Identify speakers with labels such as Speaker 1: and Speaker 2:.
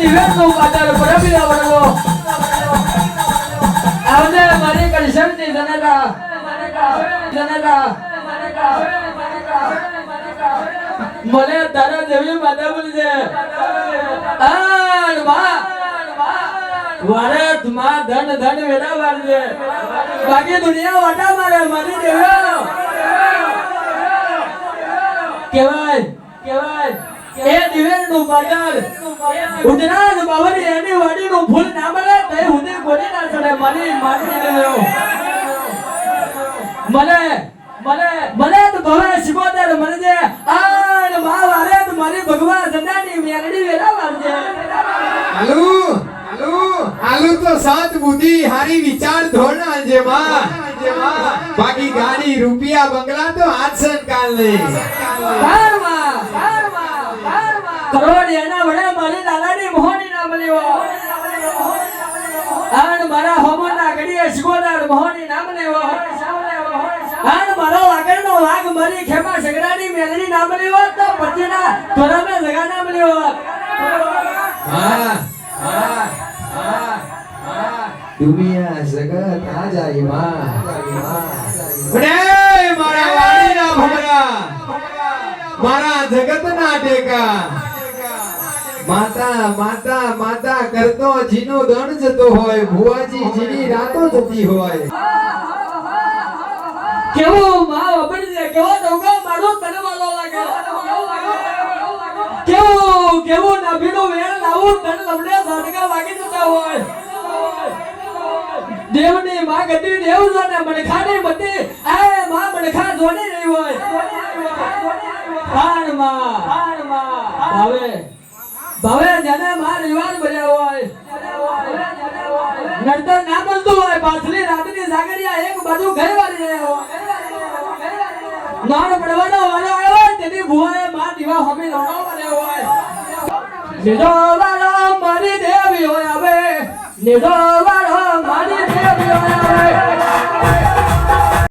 Speaker 1: દિવેલનો પાદર પરબીલા વળગો આવને મારી કલશનની જનતા મને તારા દેવી માતા બોલી છે આન માં વારત માં ધન ધન વેડા વાળજે બાકી દુનિયા વાટા મારે મારી દેવી કેવાય એ દિવેલનું પાદર ઉદરાજ બાવરી એની વાડીનું ફૂલ ના મળે તે હુંદી કોની ના ચડે મારી દેવી મને તો ભવે શિકોદર મને જે આન માં વારે તો મારી ભગવાન જનાની મેરડી વેરા વારજે
Speaker 2: આલુ તો સાત બુદ્ધિ હારી વિચાર ધોરણા છે માં બાકી ગાડી રૂપિયા બંગલા તો આછન કાલ નહીં
Speaker 1: કરોડ એના વડે મારી લાલાની મોહની ના મળ્યો આન મારા હોમના ગડીએ શિકોદર મોહની નામ લેવો આન મારો આગળનો વાઘ મારી ખેમા સગરાની મેલડી નામ લેવો તો પછીના તોરામે જગા નામ લેવો
Speaker 2: દુનિયા જગત આ જાય માં મારા વાડીના ભમરા મારા જગતના ટેકા માતા માતા માતા કરતો જીનો દણ જતો હોય ભુવાજી જીની રાતો જતી હોય
Speaker 1: કેવો માં અબડી કેવો દોગો મારો તનવાલો લાગે કેવો નાભીનો વેર લાવું તન લમડે ઝાડકા વાગી જતા હોય દેવની માં ગદી દેવ જોને મણખાની બધી એ માં મણખા જોડી રહી હોય ભાણ માં ભાવે જને માં રિવાજ બન્યા હોય નડતર ના મળતું હોય પાછલી રાતની જાગરિયા એક બાજુ ઘર વાળી રહ્યા હોય નાનો પડવાનો વાળો આવ્યો તેની ભુવાએ માં દીવા હમી લોણો બન્યો હોય લીધો વાળો મારી દેવી હોય હવે લીધો વાળો મારી દેવી હોય હવે